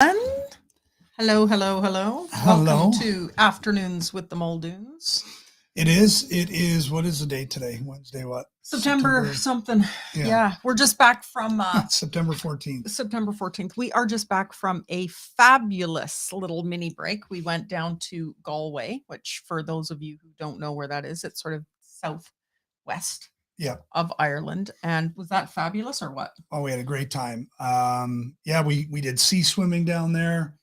And hello, hello, hello. Welcome Hello. to Afternoons with the Muldoons. It is. What is the date today? Wednesday, what? September September, something. yeah, Yeah, we're just back from September 14th. September 14th. We are just back from a fabulous little mini break. We went down to Galway, which, for those of you who don't know where that is, it's sort of southwest Yeah. of Ireland. And was that fabulous or what? Oh, we had a great time. Yeah, we did sea swimming down there,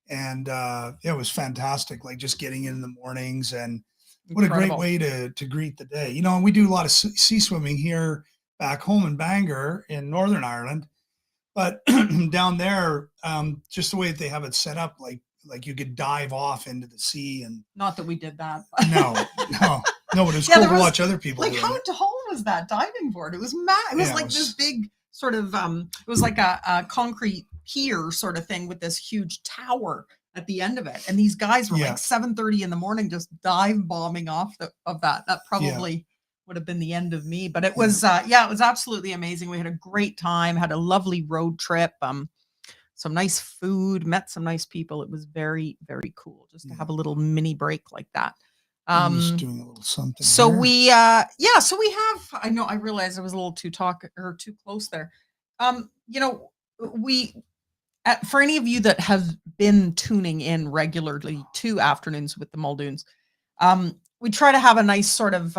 and yeah, it was fantastic. Like just getting in the mornings, and what a great Incredible. way to greet the day. And we do a lot of sea swimming here back home in Bangor in Northern Ireland, but down there, just the way that they have it set up, like you could dive off into the sea, and Not that we did that. no, no, no, but it was Yeah, cool there to was watch other people like, doing how it. tall was that diving board? It was mad. It was Yeah, it like this was. big sort of it was like a concrete pier sort of thing with this huge tower at the end of it. And these guys were like Yeah, 7:30 in the morning just dive bombing off of that. That yeah, probably would have been the end of me. But it yeah, was yeah, it was absolutely amazing. We had a great time, had a lovely road trip. Some nice food, met some nice people. It was very, very cool just to yeah. have a little mini break like that. I'm just Um, doing a little something so here. we yeah, so we have I know I realized I was a little too talk or too close there. You know, we for any of you that have been tuning in regularly to Afternoons with the Muldoons, we try to have a nice sort of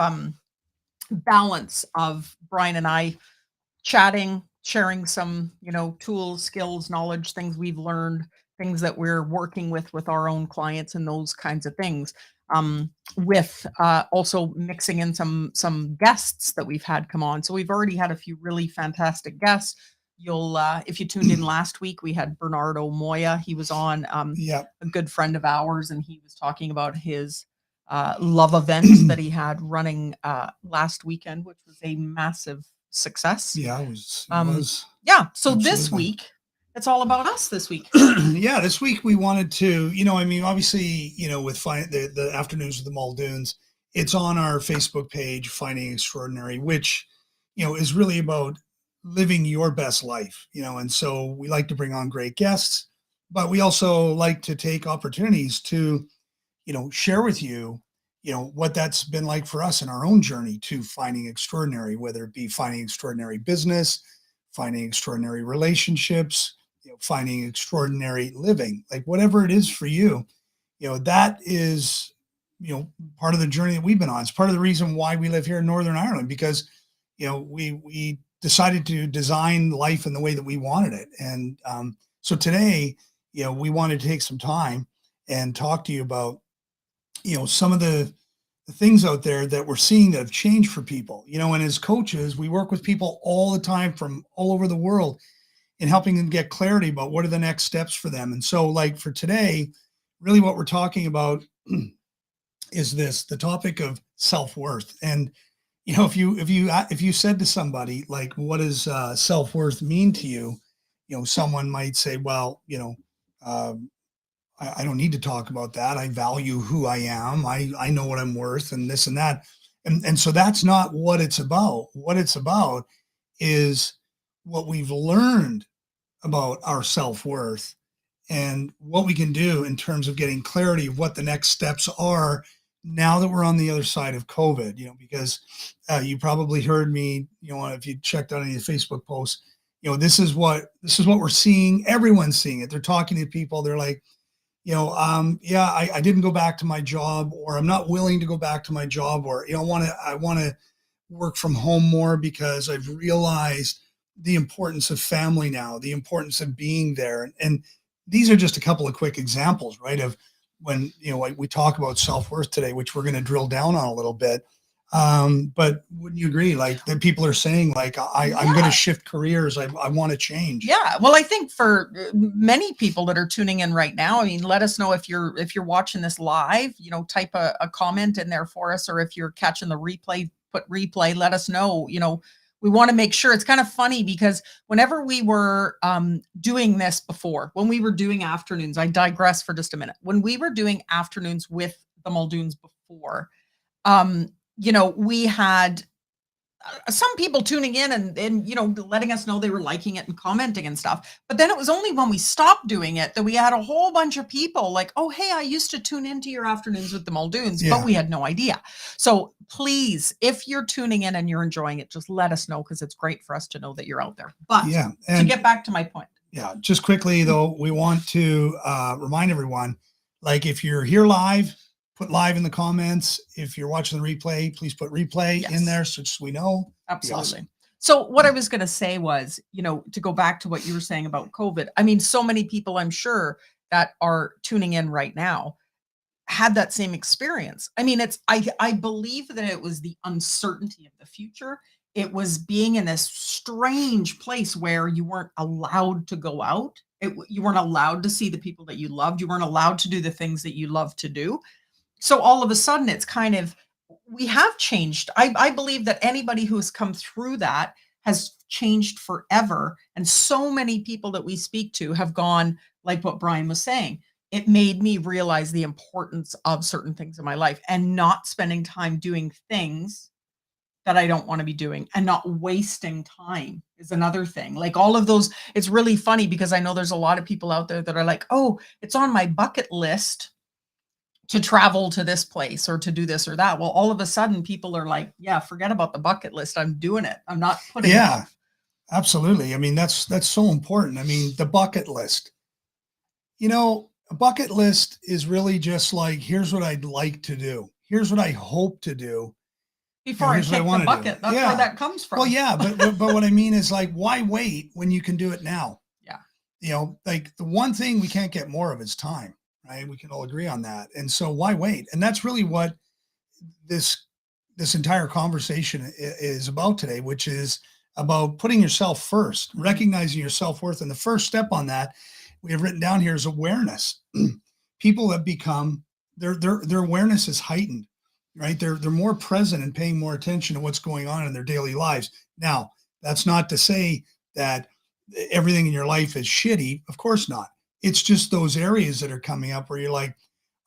balance of Brian and I chatting, sharing some, tools, skills, knowledge, things we've learned, things that we're working with our own clients and those kinds of things. With also mixing in some guests that we've had come on. So we've already had a few really fantastic guests. You'll if you tuned in last week, we had Bernardo Moya. He was on, Yeah, a good friend of ours, and he was talking about his love event that he had running last weekend, which was a massive success. yeah, it was. It Um, was yeah, so this absolutely. week, it's all about us this week. Yeah, this week we wanted to, I mean, obviously, with the afternoons with the Muldoons, it's on our Facebook page, Finding Extraordinary, which, is really about living your best life, and so we like to bring on great guests, but we also like to take opportunities to, share with you, what that's been like for us in our own journey to finding extraordinary, whether it be finding extraordinary business, finding extraordinary relationships, finding extraordinary living, like whatever it is for you, that is, part of the journey that we've been on. It's part of the reason why we live here in Northern Ireland, because, we decided to design life in the way that we wanted it. And so today, we wanted to take some time and talk to you about, some of the things out there that we're seeing that have changed for people, and as coaches, we work with people all the time from all over the world and helping them get clarity about what are the next steps for them. And so, like for today, really what we're talking about is the topic of self-worth. And if you said to somebody, like, what does self-worth mean to you, someone might say, well, um, I don't need to talk about that. I value who I am. I know what I'm worth, and this and that. And so that's not what it's about. What it's about is what we've learned about our self-worth and what we can do in terms of getting clarity of what the next steps are now that we're on the other side of COVID, because you probably heard me, if you checked out any of the Facebook posts, this is what we're seeing. Everyone's seeing it. They're talking to people. They're like, yeah, I didn't go back to my job, or I'm not willing to go back to my job, or, I want to work from home more because I've realized the importance of family now, the importance of being there. And these are just a couple of quick examples, right? Of when, like we talk about self-worth today, which we're going to drill down on a little bit. But wouldn't you agree? Like that people are saying, like, I'm going to Yeah. shift careers. I want to change. Yeah. Well, I think for many people that are tuning in right now, I mean, let us know if you're watching this live, type a comment in there for us, or if you're catching the replay, put replay, let us know. We want to make sure. It's kind of funny because whenever we were doing this before, when we were doing afternoons, I digress for just a minute. When we were doing afternoons with the Muldoons before, we had some people tuning in and letting us know they were liking it and commenting and stuff. But then it was only when we stopped doing it that we had a whole bunch of people like, oh, hey, I used to tune into your afternoons with the Muldoons, but Yeah. we had no idea. So please, if you're tuning in and you're enjoying it, just let us know, because it's great for us to know that you're out there. But Yeah. to And get back to my point. yeah, just quickly though, we want to remind everyone, like if you're here live, put live in the comments. If you're watching the replay, please put replay in Yes. there so just we know. Absolutely. Awesome. So what I was going to say was, to go back to what you were saying about COVID, I mean, so many people I'm sure that are tuning in right now had that same experience. I mean, I believe that it was the uncertainty of the future. It was being in this strange place where you weren't allowed to go out. You weren't allowed to see the people that you loved. You weren't allowed to do the things that you love to do. So all of a sudden it's kind of, we have changed. I believe that anybody who has come through that has changed forever. And so many people that we speak to have gone, like what Brian was saying. It made me realize the importance of certain things in my life and not spending time doing things that I don't want to be doing, and not wasting time is another thing. Like all of those, it's really funny because I know there's a lot of people out there that are like, oh, it's on my bucket list to travel to this place or to do this or that. Well, all of a sudden people are like, yeah, forget about the bucket list. I'm doing it. I'm not putting it Yeah, off. absolutely. I mean, that's so important. I mean, the bucket list. A bucket list is really just like, here's what I'd like to do. Here's what I hope to do. Before I Here's what I kick the want to do. bucket. That's where Yeah. that comes from. Well, yeah, but what I mean is like, why wait when you can do it now? Yeah. Like the one thing we can't get more of is time, right? We can all agree on that. And so why wait? And that's really what this this entire conversation is about today, which is about putting yourself first, recognizing your self-worth. And the first step on that we have written down here is awareness. People have become their awareness is heightened, right? They're more present and paying more attention to what's going on in their daily lives. Now, that's not to say that everything in your life is shitty. Of course not. It's just those areas that are coming up where you're like,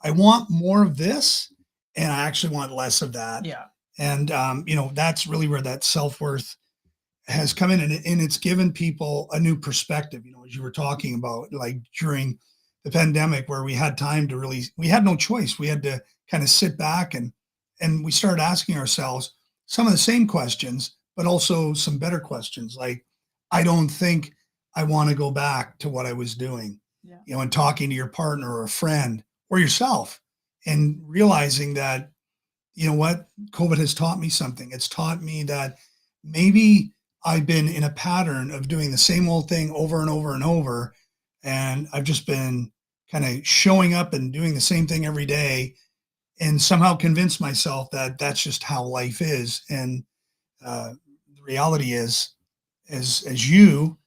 I want more of this, and I actually want less of that. Yeah. And that's really where that self-worth has come in, and it's given people a new perspective, as you were talking about, like during the pandemic where we had time to really, we had no choice. We had to kind of sit back and we started asking ourselves some of the same questions, but also some better questions. Like, I don't think I want to go back to what I was doing, and talking to your partner or a friend or yourself and realizing that, what, COVID has taught me something. It's taught me that maybe I've been in a pattern of doing the same old thing over and over and over. And I've just been kind of showing up and doing the same thing every day and somehow convinced myself that that's just how life is. And the reality is, as you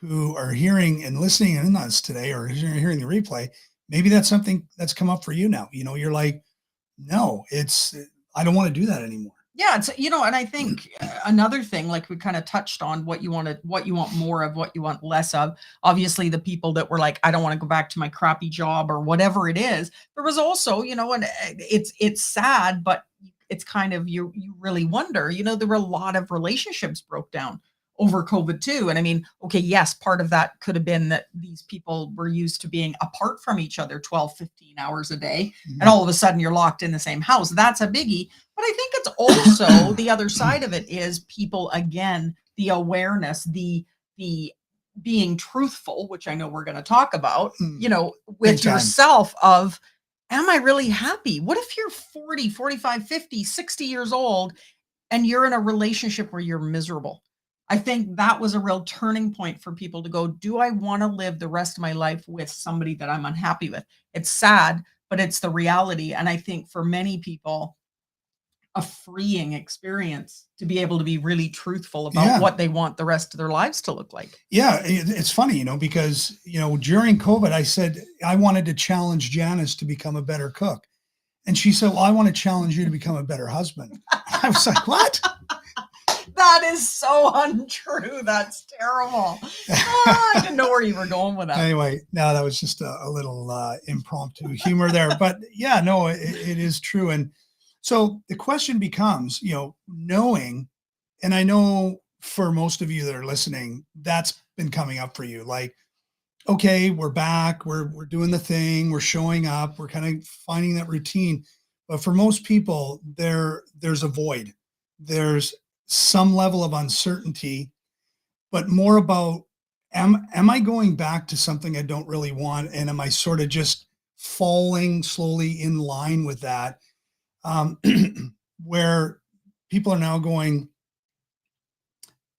who are hearing and listening in on us today, or hearing the replay, maybe that's something that's come up for you now. You're like, no, I don't want to do that anymore. Yeah, it's and I think another thing, like we kind of touched on, what you want more of, what you want less of. Obviously, the people that were like, I don't want to go back to my crappy job or whatever it is. There was also, and it's sad, but it's kind of, you really wonder. There were a lot of relationships broke down over COVID too. And I mean, okay, yes, part of that could have been that these people were used to being apart from each other 12, 15 hours a day. Mhm. And all of a sudden you're locked in the same house. That's a biggie. But I think it's also the other side of it is people, again, the awareness, the being truthful, which I know we're going to talk about, with yourself of, am I really happy? What if you're 40, 45, 50, 60 years old and you're in a relationship where you're miserable? I think that was a real turning point for people to go, do I want to live the rest of my life with somebody that I'm unhappy with? It's sad, but it's the reality. And I think for many people, a freeing experience to be able to be really truthful about what they want the rest of their lives to look like. Yeah, it's funny, because, during COVID, I said I wanted to challenge Janice to become a better cook. And she said, well, I want to challenge you to become a better husband. I was like, what? That is so untrue. That's terrible. I didn't know where you were going with that. Anyway, no, that was just a little impromptu humor there. But yeah, no, it is true. And so the question becomes, knowing And I know for most of you that are listening, that's been coming up for you. Like, okay, we're back, we're doing the thing, we're showing up, we're kind of finding that routine. But for most people, there's a void. There's some level of uncertainty, but more about, am I going back to something I don't really want? And am I sort of just falling slowly in line with that? Um, where people are now going,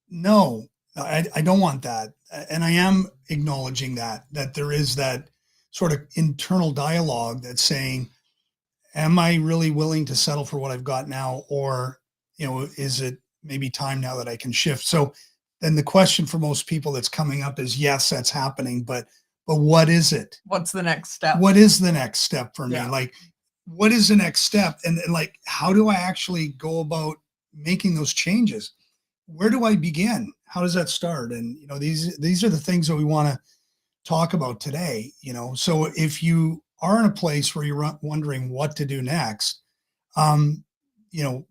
no, I don't want that. And I am acknowledging that there is that sort of internal dialogue that's saying, am I really willing to settle for what I've got now? Or, is it maybe time now that I can shift? So then the question for most people that's coming up is, yes, that's happening, but what is it? What's the next step? What is the next step for me? Yeah. Like, what is the next step? And like, how do I actually go about making those changes? Where do I begin? How does that start? And these are the things that we want to talk about today. So if you are in a place where you're wondering what to do next, um, you know,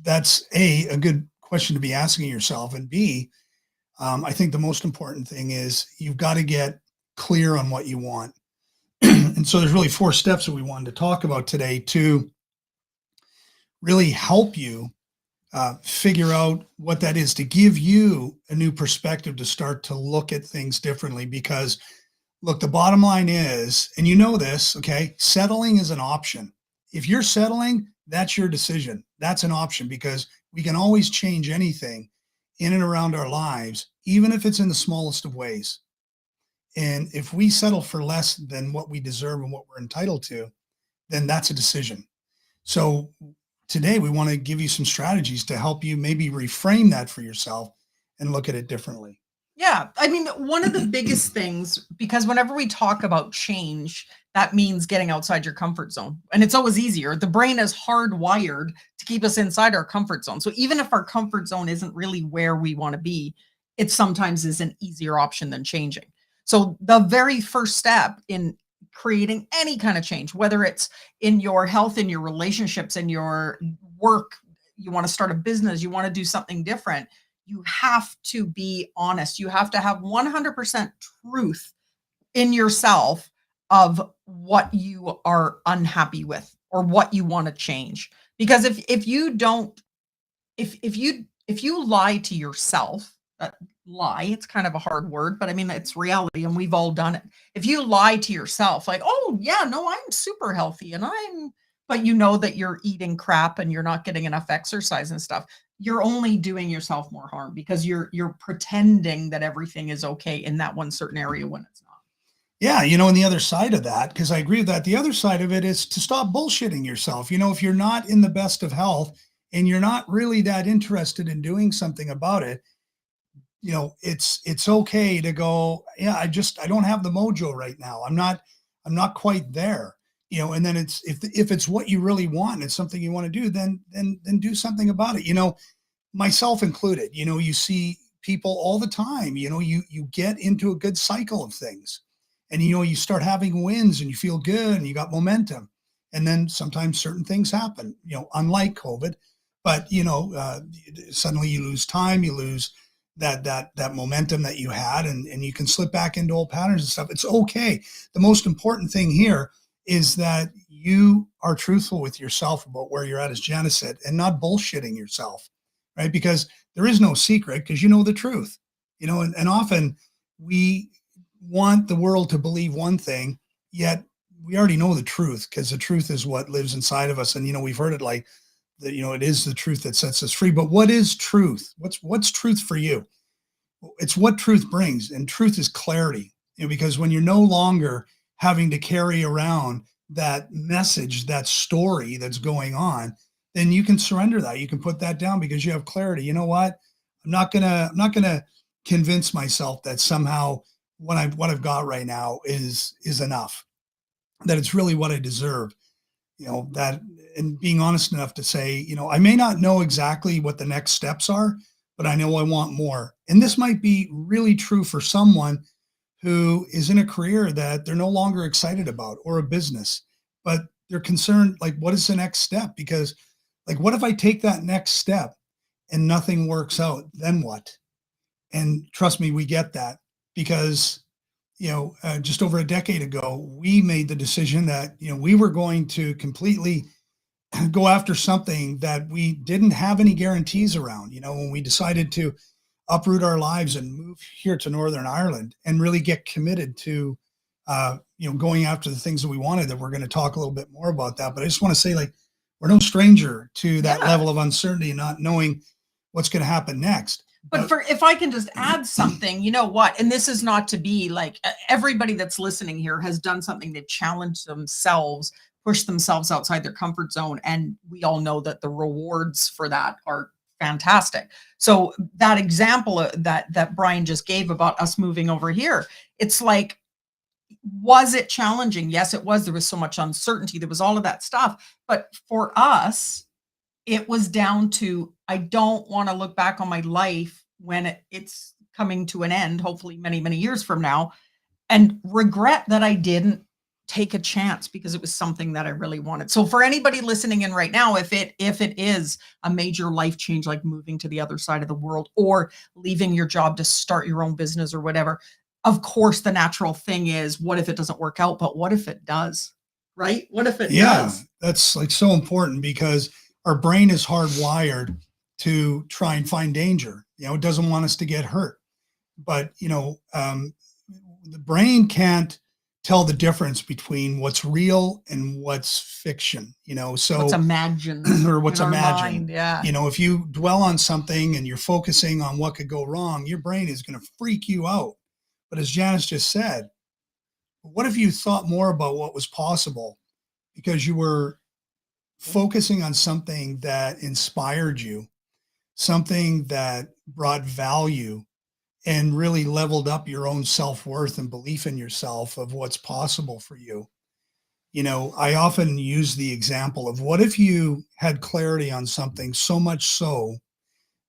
that's a good question to be asking yourself, and B, I think the most important thing is you've got to get clear on what you want. And so there's really 4 steps that we wanted to talk about today to really help you figure out what that is, to give you a new perspective to start to look at things differently. Because look, the bottom line is, and you know this, okay, settling is an option. If you're settling, that's your decision. That's an option, because we can always change anything in and around our lives, even if it's in the smallest of ways. And if we settle for less than what we deserve and what we're entitled to, then that's a decision. So today we want to give you some strategies to help you maybe reframe that for yourself and look at it differently. Yeah. I mean, one of the biggest things, because whenever we talk about change, that means getting outside your comfort zone. And it's always easier. The brain is hardwired to keep us inside our comfort zone. So even if our comfort zone isn't really where we want to be, it sometimes is an easier option than changing. So the very first step in creating any kind of change, whether it's in your health, in your relationships, in your work, you want to start a business, you want to do something different, you have to be honest. You have to have 100% truth in yourself of what you are unhappy with or what you want to change. Because if you don't, if you lie to yourself, lie, it's kind of a hard word, but I mean, it's reality and we've all done it. If you lie to yourself, like, oh yeah, no, I'm super healthy but you know that you're eating crap and you're not getting enough exercise and stuff, you're only doing yourself more harm, because you're pretending that everything is okay in that one certain area when it's not. Yeah, and the other side of that, because I agree with that, the other side of it is to stop bullshitting yourself. If you're not in the best of health and you're not really that interested in doing something about it, it's okay to go, yeah, I don't have the mojo right now. I'm not quite there. And then it's, if it's what you really want, it's something you want to do, then do something about it. Myself included. You see people all the time. You get into a good cycle of things, and you start having wins and you feel good and you got momentum, and then sometimes certain things happen, unlike COVID. But suddenly you lose time, you lose that momentum that you had, and you can slip back into old patterns and stuff. It's okay. The most important thing here is that you are truthful with yourself about where you're at, as Janice said, and not bullshitting yourself, right? Because there is no secret, because you know the truth, and often we want the world to believe one thing, yet we already know the truth, because the truth is what lives inside of us. And, we've heard it like that, it is the truth that sets us free. But what is truth? What's truth for you? It's what truth brings. And truth is clarity, because when you're no longer having to carry around that message, that story that's going on, then you can surrender that. You can put that down, because you have clarity. You know what? I'm not gonna convince myself that somehow what I've got right now is enough, that it's really what I deserve. That, and being honest enough to say, I may not know exactly what the next steps are, but I know I want more. And this might be really true for someone who is in a career that they're no longer excited about, or a business, but they're concerned, like, what is the next step? Because, like, what if I take that next step and nothing works out, then what? And trust me, we get that because, just over a decade ago, we made the decision that, we were going to completely go after something that we didn't have any guarantees around. When we decided to uproot our lives and move here to Northern Ireland and really get committed to, going after the things that we wanted, that we're going to talk a little bit more about that. But I just want to say, like, we're no stranger to that Yeah. level of uncertainty and not knowing what's going to happen next. But if I can just add something, you know what? And this is not to be like everybody that's listening here has done something to challenge themselves, push themselves outside their comfort zone. And we all know that the rewards for that are fantastic. So that example that Brian just gave about us moving over here, it's like, was it challenging? Yes, it was. There was so much uncertainty. There was all of that stuff. But for us, it was down to, I don't want to look back on my life when it's coming to an end, hopefully many, many years from now, and regret that I didn't take a chance because it was something that I really wanted. So for anybody listening in right now, if it is a major life change, like moving to the other side of the world or leaving your job to start your own business or whatever, of course, the natural thing is, what if it doesn't work out? But what if it does? Right? What if it does? That's like so important because our brain is hardwired to try and find danger. It doesn't want us to get hurt. But, the brain can't tell the difference between what's real and what's fiction, so what's imagined or what's in our imagined. mind, yeah. If you dwell on something and you're focusing on what could go wrong, your brain is going to freak you out. But as Janice just said, what if you thought more about what was possible because you were focusing on something that inspired you, something that brought value and really leveled up your own self-worth and belief in yourself of what's possible for you? I often use the example of, what if you had clarity on something so much so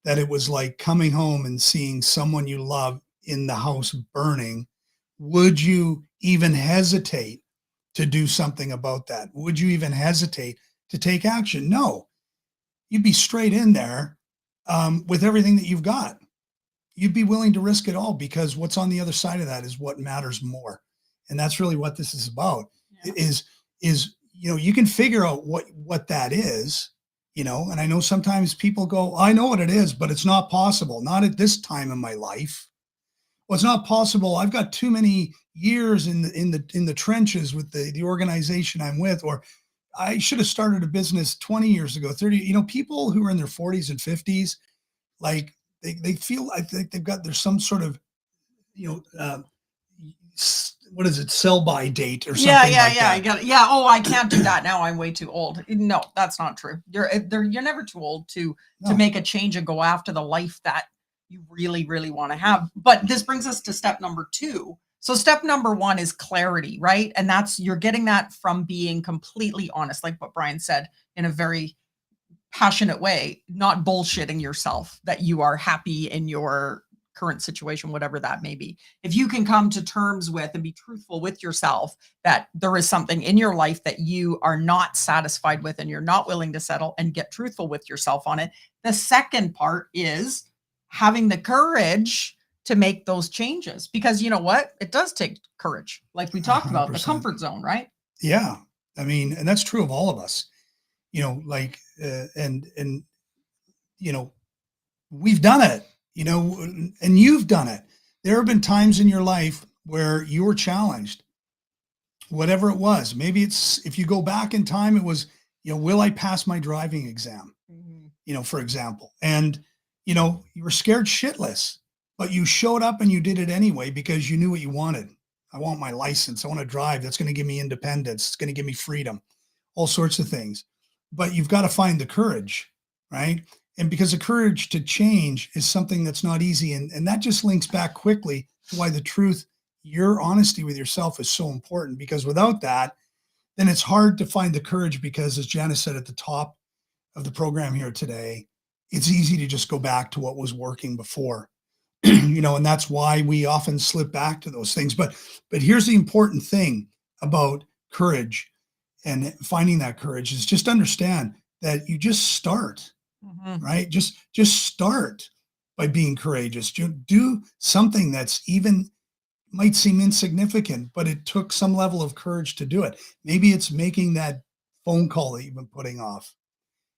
that it was like coming home and seeing someone you love in the house burning? Would you even hesitate to do something about that? Would you even hesitate to take action? No, you'd be straight in there with everything that you've got. You'd be willing to risk it all because what's on the other side of that is what matters more. And that's really what this is about. Yeah. Is you can figure out what that is, and I know sometimes people go, I know what it is, but it's not possible. Not at this time in my life. Well, it's not possible. I've got too many years in the trenches with the organization I'm with, or I should have started a business 20 years ago, 30. People who are in their 40s and 50s, like they feel, I think there's some sort of, what is it, sell by date or something like that. I got it. Yeah. Oh, I can't do that now. I'm way too old. No, that's not true. You're never too old to make a change and go after the life that you really, really want to have. But this brings us to step number 2. So step number 1 is clarity, right? And that's, you're getting that from being completely honest, like what Brian said, in a very passionate way, not bullshitting yourself that you are happy in your current situation, whatever that may be. If you can come to terms with and be truthful with yourself that there is something in your life that you are not satisfied with and you're not willing to settle, and get truthful with yourself on it. The second part is having the courage to make those changes, because you know what? It does take courage. Like we talked about, the 100%. comfort zone, right? Yeah. I mean, and that's true of all of us, we've done it, and you've done it. There have been times in your life where you were challenged, whatever it was. Maybe it's, if you go back in time, it was, will I pass my driving exam? For example, and, you were scared shitless, but you showed up and you did it anyway because you knew what you wanted. I want my license. I want to drive. That's going to give me independence. It's going to give me freedom, all sorts of things. But you've got to find the courage, right? And because the courage to change is something that's not easy. And that just links back quickly to why the truth, your honesty with yourself is so important, because without that, then it's hard to find the courage, because as Janice said at the top of the program here today, it's easy to just go back to what was working before, and that's why we often slip back to those things. But here's the important thing about courage and finding that courage is just understand that you just start. Mhm. right? Just start by being courageous. Do something that's even might seem insignificant, but it took some level of courage to do it. Maybe it's making that phone call that you've been putting off,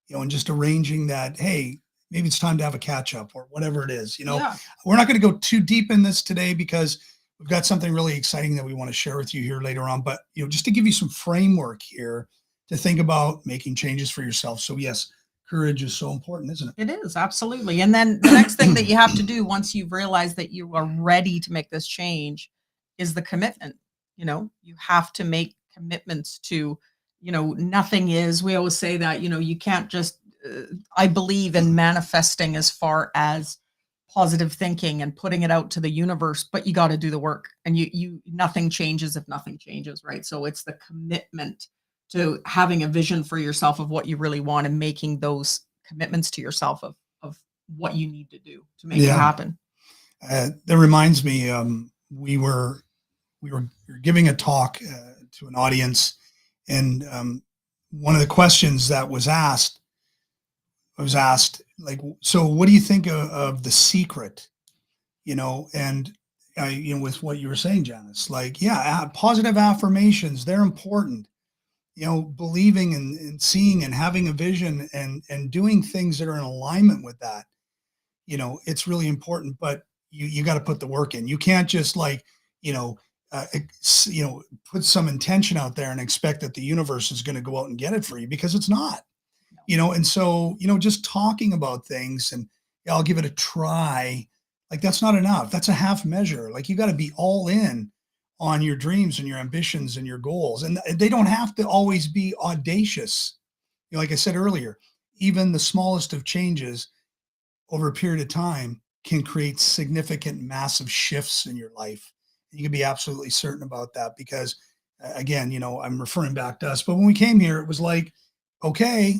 and just arranging that, hey, maybe it's time to have a catch up or whatever it is. Yeah. We're not going to go too deep in this today because we've got something really exciting that we want to share with you here later on. But, just to give you some framework here to think about making changes for yourself. So, yes, courage is so important, isn't It is, absolutely. And then the next thing that you have to do once you've realized that you are ready to make this change is the commitment. You have to make commitments to, nothing is, we always say that, you can't just, I believe in manifesting as far as positive thinking and putting it out to the universe, but you got to do the work and nothing changes if nothing changes, right? So it's the commitment to having a vision for yourself of what you really want and making those commitments to yourself of what you need to do to it? make it Yeah. happen. That reminds me, we were giving a talk to an audience, and one of the questions that was asked, like, so what do you think of the secret? And with what you were saying, Janice, like, yeah, positive affirmations, they're important. Believing and seeing and having a vision and doing things that are in alignment with that. It's really important, but you got to put the work in. You can't just like, put some intention out there and expect that the universe is going to go out and get it for you, because it's not. And so, just talking about things and, yeah, I'll give it a try, like, that's not enough. That's a half measure. Like, you got to be all in on your dreams and your ambitions and your goals, and they don't have to always be audacious. Like I said earlier, even the smallest of changes over a period of time can create significant, massive shifts in your life. You can be absolutely certain about that because, again, I'm referring back to us, but when we came here, it was like, okay,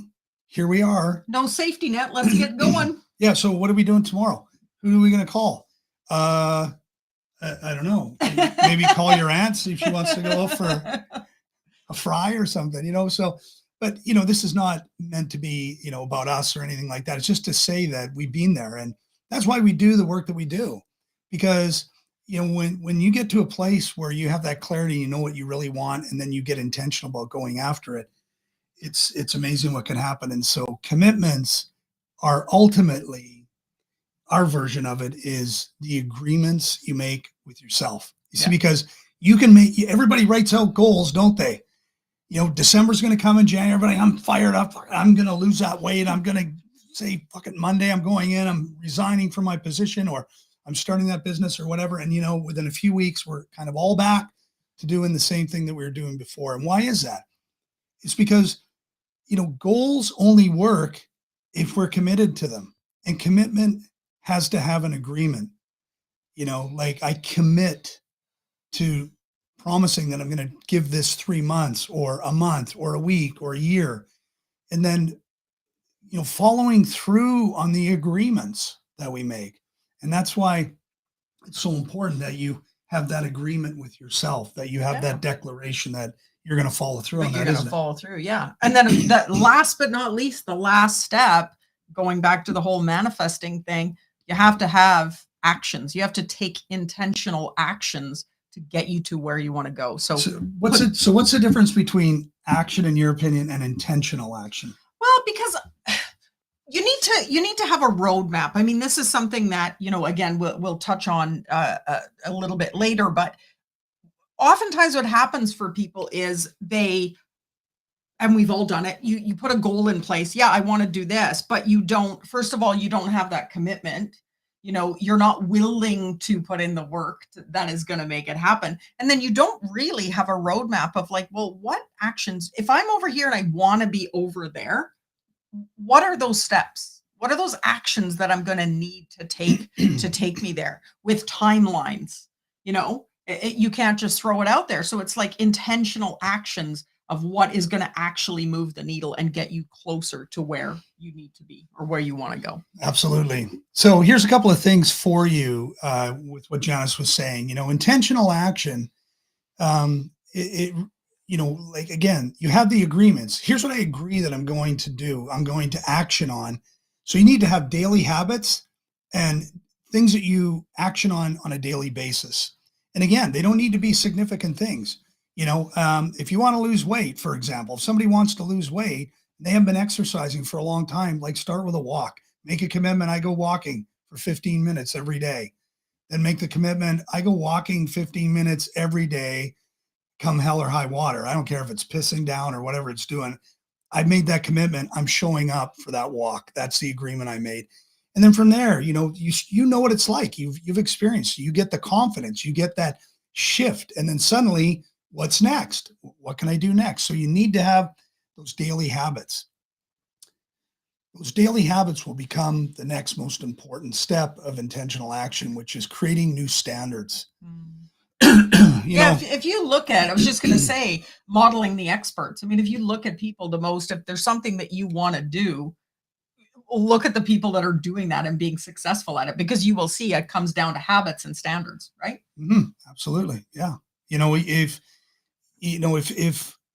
here we are. No safety net. Let's get going. Yeah. So what are we doing tomorrow? Who are we going to call? I don't know. Maybe call your aunt, see if she wants to go out for a fry or something. So, but this is not meant to be, about us or anything like that. It's just to say that we've been there, and that's why we do the work that we do. Because when you get to a place where you have that clarity, you know what you really want, and then you get intentional about going after it, it's amazing what can happen. And so commitments are ultimately, our version of it is the agreements you make with yourself. You see, because you can everybody writes out goals, don't they? December's going to come in January. Everybody, I'm fired up. I'm going to lose that weight. I'm going to say, fucking Monday, I'm going in, I'm resigning from my position, or I'm starting that business or whatever. And, within a few weeks, we're kind of all back to doing the same thing that we were doing before. And why is that? It's because, goals only work if we're committed to them, and commitment has to have an agreement. Like, I commit to promising that I'm going to give this 3 months or a month or a week or a year. And then, following through on the agreements that we make. And that's why it's so important that you have that agreement with yourself, that you have that declaration that you're going to follow through on that. You're going to follow through. Yeah. And then that last but not least, the last step, going back to the whole manifesting thing, you have to have actions. You have to take intentional actions to get you to where you want to go. So what's the difference between action, in your opinion, and intentional action? Well, because you need to have a roadmap. I mean, this is something that, again, we'll touch on a little bit later, but oftentimes what happens for people is and we've all done it. You put a goal in place. Yeah, I want to do this, but first of all, you don't have that commitment. You're not willing to put in the work that is going to make it happen. And then you don't really have a roadmap of like, well, what actions, if I'm over here and I want to be over there, what are those steps? What are those actions that I'm going to need to take me there, with timelines? You can't just throw it out there. So it's like intentional actions of what is going to actually move the needle and get you closer to where you need to be or where you want to go. Absolutely. So here's a couple of things for you with what Janice was saying. Intentional action, like, again, you have the agreements. Here's what I agree that I'm going to do. I'm going to action on So you need to have daily habits and things that you action on a daily basis. And again, they don't need to be significant things. If you want to lose weight, for example, if somebody wants to lose weight, they haven't been exercising for a long time, like start with a walk. Make a commitment. I go walking for 15 minutes every day. Then make the commitment. I go walking 15 minutes every day, come hell or high water. I don't care if it's pissing down or whatever it's doing. I made that commitment. I'm showing up for that walk. That's the agreement I made. And then from there, you know what it's like. You've experienced. You get the confidence. You get that shift, and then suddenly, what's next? What can I do next? So you need to have those daily habits. Those daily habits will become the next most important step of intentional action, which is creating new standards. If you look at, I was just going to say, modeling the experts. I mean, if you look at people if there's something that you want to do, look at the people that are doing that and being successful at it, because you will see it comes down to habits and standards, right? Absolutely. Yeah. If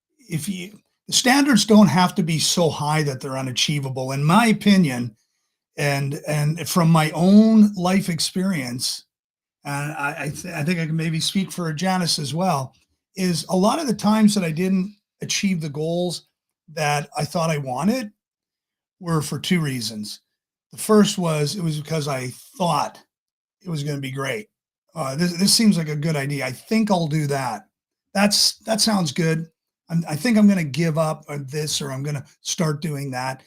the standards don't have to be so high that they're unachievable, in my opinion, and from my own life experience, and I think I can maybe speak for Janice as well, is a lot of the times that I didn't achieve the goals that I thought I wanted were for two reasons. The first was it was because I thought it was going to be great. This seems like a good idea. I think I'll do that. That sounds good. I think I'm going to give up on this, or I'm going to start doing that.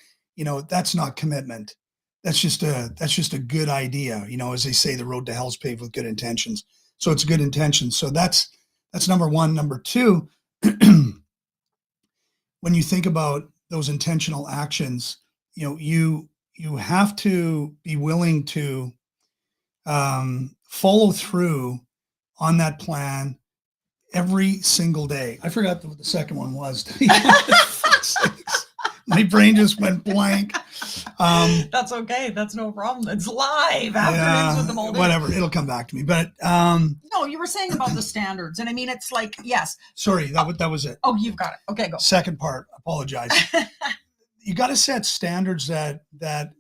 That's not commitment. That's just a good idea. As they say, the road to hell's paved with good intentions. So it's good intentions. So that's number one. Number two, when you think about those intentional actions, you have to be willing to follow through on that plan every single day. I forgot what the second one was. My brain just went blank. That's okay. That's no problem. It's live. Afternoons with the Muldoons. Whatever. It'll come back to me. But no, you were saying about the standards. And I mean, it's like, yes. Sorry, that was it. Oh, you've got it. Okay, go. Second part. Apologize. You got to set standards that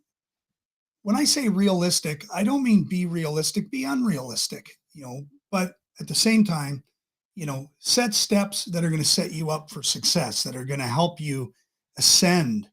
when I say realistic, I don't mean be realistic, be unrealistic, but at the same time, set steps that are going to set you up for success, that are going to help you ascend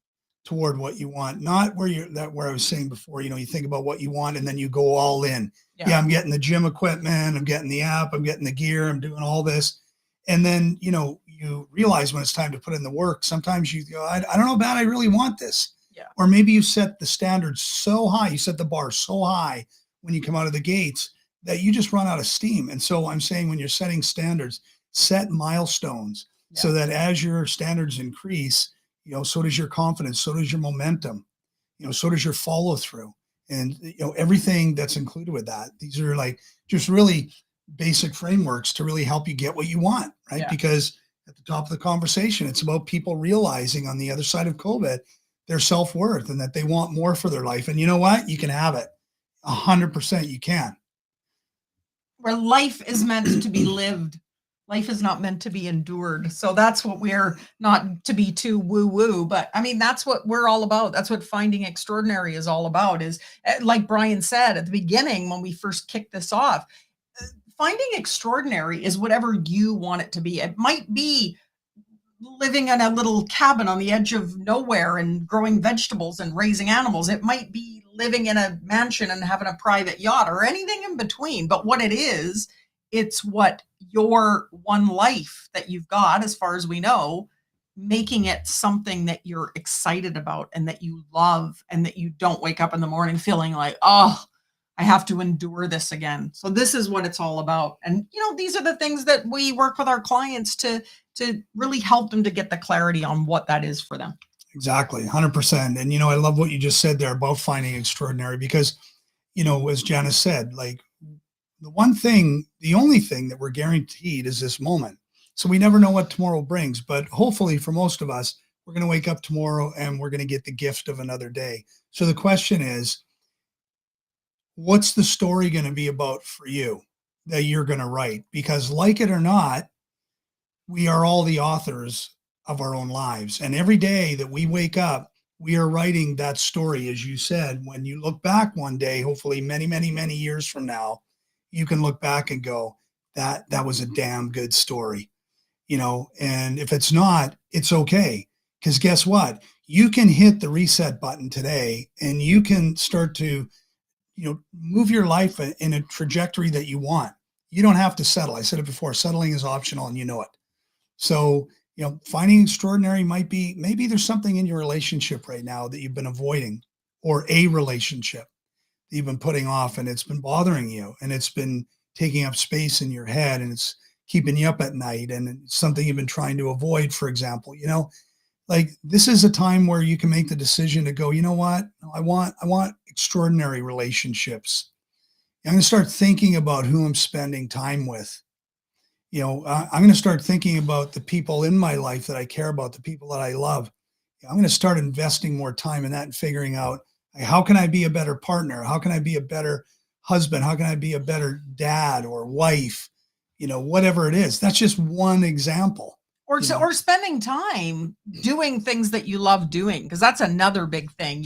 toward what you want, not where I was saying before, you think about what you want and then you go all in. Yeah, I'm getting the gym equipment, I'm getting the app, I'm getting the gear, I'm doing all this. And then, you realize when it's time to put in the work, sometimes you go, I don't know about, I really want this. Yeah. Or maybe you set the standards so high, you set the bar so high when you come out of the gates that you just run out of steam. And so I'm saying, when you're setting standards, set milestones so that as your standards increase, so does your confidence, so does your momentum, so does your follow through, and everything that's included with that. These are like just really basic frameworks to really help you get what you want, right? Yeah. Because at the top of the conversation, it's about people realizing on the other side of COVID, their self-worth, and that they want more for their life. And you know what? You can have it. 100% you can. Where life is meant to be lived. Life is not meant to be endured. So that's what we're, not to be too woo-woo, but I mean, that's what we're all about. That's what Finding Extraordinary is all about, is like Brian said at the beginning, when we first kicked this off, finding extraordinary is whatever you want it to be. It might be living in a little cabin on the edge of nowhere and growing vegetables and raising animals. It might be living in a mansion and having a private yacht, or anything in between. But what it is, it's what your one life that you've got, as far as we know, making it something that you're excited about and that you love, and that you don't wake up in the morning feeling like, oh, I have to endure this again. So this is what it's all about. And, these are the things that we work with our clients to really help them to get the clarity on what that is for them. Exactly. 100%. And, I love what you just said there about finding extraordinary, because, as Janice said, like, the only thing that we're guaranteed is this moment. So we never know what tomorrow brings, but hopefully for most of us, we're going to wake up tomorrow and we're going to get the gift of another day. So the question is, what's the story going to be about for you that you're going to write? Because, like it or not, we are all the authors of our own lives. And every day that we wake up, we are writing that story, as you said. When you look back one day, hopefully many, many, many years from now, you can look back and go, that was a damn good story, and if it's not, it's okay. Because guess what? You can hit the reset button today and you can start to, move your life in a trajectory that you want. You don't have to settle. I said it before, settling is optional and you know it. So, finding extraordinary might be, maybe there's something in your relationship right now that you've been avoiding, or a relationship that you've been putting off, and it's been bothering you, and it's been taking up space in your head, and it's keeping you up at night, and it's something you've been trying to avoid, for example. Like, this is a time where you can make the decision to go, you know what? I want extraordinary relationships. I'm going to start thinking about who I'm spending time with. I'm going to start thinking about the people in my life that I care about, the people that I love. I'm going to start investing more time in that and figuring out, how can I be a better partner? How can I be a better husband? How can I be a better dad or wife? Whatever it is. That's just one example. Or spending time doing things that you love doing, because that's another big thing.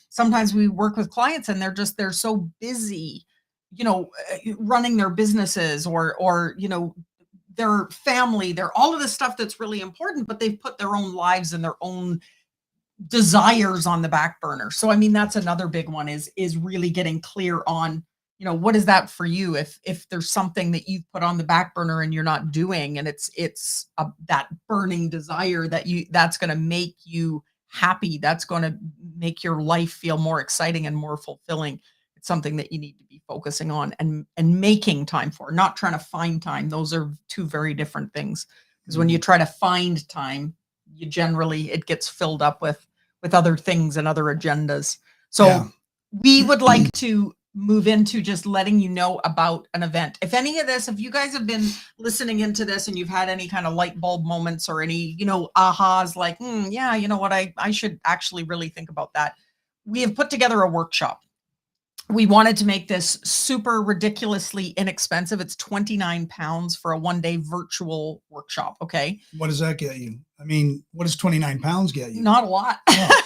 Sometimes we work with clients and they're so busy, running their businesses or their family, they're all of this stuff that's really important, but they've put their own lives and their own desires on the back burner. So, I mean, that's another big one is really getting clear on, what is that for you? If there's something that you've put on the back burner and you're not doing, and it's that burning desire that's going to make you happy, that's going to make your life feel more exciting and more fulfilling. It's something that you need to be focusing on and making time for, not trying to find time. Those are two very different things. Because when you try to find time, it gets filled up with other things and other agendas. So we would like to move into just letting you know about an event. If you guys have been listening into this and you've had any kind of light bulb moments or any, ahas, like, yeah, you know what, I should actually really think about that. We have put together a workshop. We wanted to make this super ridiculously inexpensive. It's 29 pounds for a one-day virtual workshop. Okay. What does that get you? I mean, what does 29 pounds get you? Not a lot. Oh.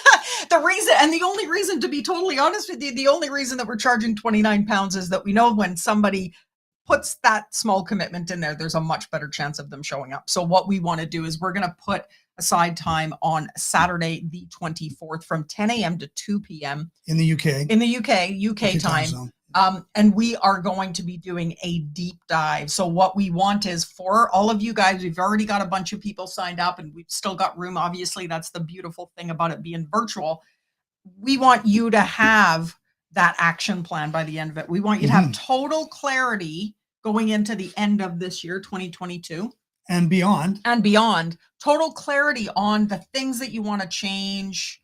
The only reason, to be totally honest with you, the only reason that we're charging 29 pounds is that we know when somebody puts that small commitment in there, there's a much better chance of them showing up. So what we want to do is we're going to put aside time on Saturday, the 24th from 10 a.m. to 2 p.m. In the UK. In the UK time. And we are going to be doing a deep dive. So what we want is for all of you guys, we've already got a bunch of people signed up and we've still got room. Obviously, that's the beautiful thing about it being virtual. We want you to have that action plan by the end of it. We want you to have total clarity going into the end of this year, 2022. And beyond. Total clarity on the things that you want to change,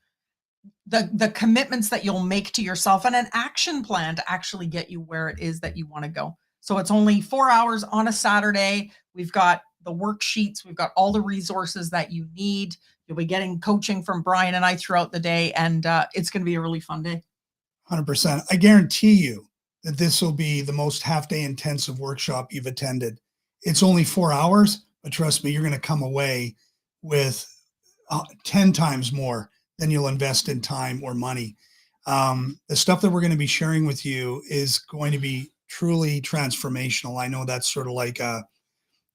the commitments that you'll make to yourself, and an action plan to actually get you where it is that you want to go. So it's only 4 hours on a Saturday. We've got the worksheets. We've got all the resources that you need. You'll be getting coaching from Brian and I throughout the day, and it's going to be a really fun day. 100%. I guarantee you that this will be the most half-day intensive workshop you've attended. It's only 4 hours, but trust me, you're going to come away with 10 times more than you'll invest in time or money. The stuff that we're going to be sharing with you is going to be truly transformational. I know that's sort of like a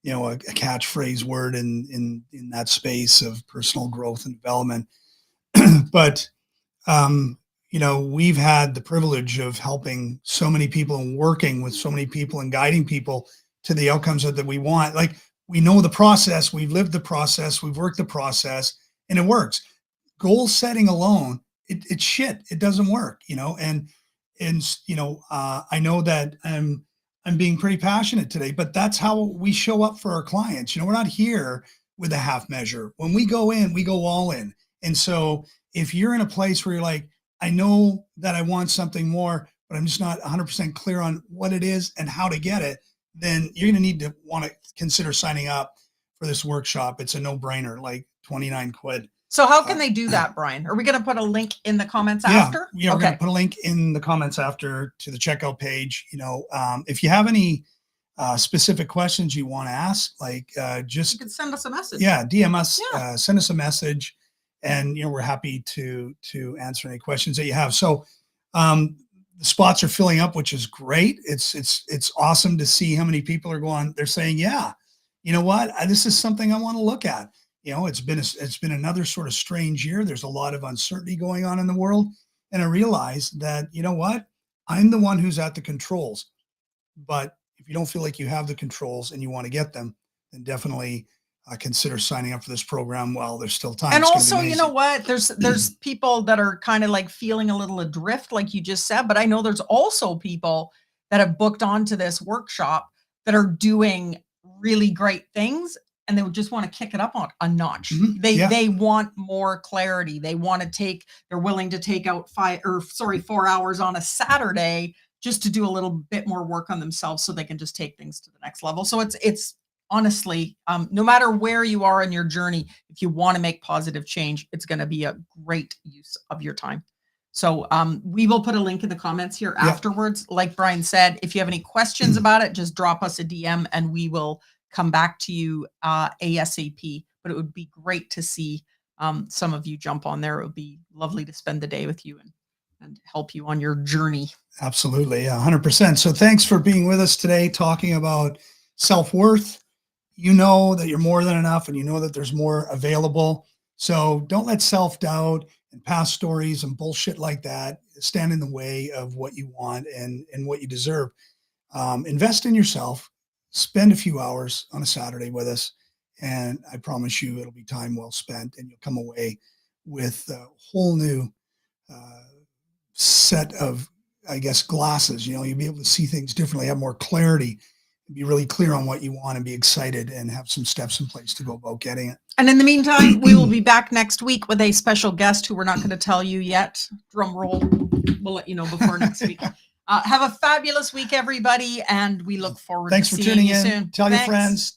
catchphrase word in that space of personal growth and development. But, we've had the privilege of helping so many people and working with so many people and guiding people to the outcomes that we want. Like, we know the process, we've lived the process, we've worked the process, and it works. Goal setting alone, it's shit. It doesn't work, and I know that I'm being pretty passionate today, but that's how we show up for our clients. We're not here with a half measure. When we go in, we go all in. And so if you're in a place where you're like, I know that I want something more, but I'm just not 100% clear on what it is and how to get it, then you're going to need to want to consider signing up for this workshop. It's a no-brainer, like 29 quid. So how can they do that, Brian? Are we going to put a link in the comments after? Yeah, we're going to put a link in the comments after to the checkout page. If you have any specific questions you want to ask, like you can send us a message. Yeah, DM us, send us a message, and we're happy to answer any questions that you have. So the spots are filling up, which is great. It's awesome to see how many people are going. They're saying, yeah, you know what, this is something I want to look at. It's been another sort of strange year. There's a lot of uncertainty going on in the world, and I realized that, you know what, I'm the one who's at the controls. But if you don't feel like you have the controls and you want to get them, then definitely consider signing up for this program while there's still time. And It's gonna be also, you know amazing. what? There's people that are kind of like feeling a little adrift, like you just said. But I know there's also people that have booked onto this workshop that are doing really great things, and they would just want to kick it up on a notch. Yeah. They want more clarity. They want to take. They're willing to take out 4 hours on a Saturday just to do a little bit more work on themselves, so they can just take things to the next level. So it's honestly, no matter where you are in your journey, if you want to make positive change, it's going to be a great use of your time. So we will put a link in the comments here afterwards. Like Brian said, if you have any questions about it, just drop us a DM and we will come back to you ASAP. But it would be great to see some of you jump on there. It would be lovely to spend the day with you and help you on your journey. Absolutely. Yeah, 100%. So thanks for being with us today, talking about self-worth. You know that you're more than enough, and you know that there's more available. So don't let self-doubt and past stories and bullshit like that stand in the way of what you want and what you deserve. Invest in yourself. Spend a few hours on a Saturday with us, and I promise you it'll be time well spent, and you'll come away with a whole new set of, I guess, glasses. You'll be able to see things differently, have more clarity, be really clear on what you want, and be excited, and have some steps in place to go about getting it. And in the meantime, we will be back next week with a special guest who we're not going to tell you yet. Drum roll. We'll let you know before next week. Have a fabulous week, everybody, and we look forward Thanks to for seeing tuning you in. soon. Tell Thanks. your friends.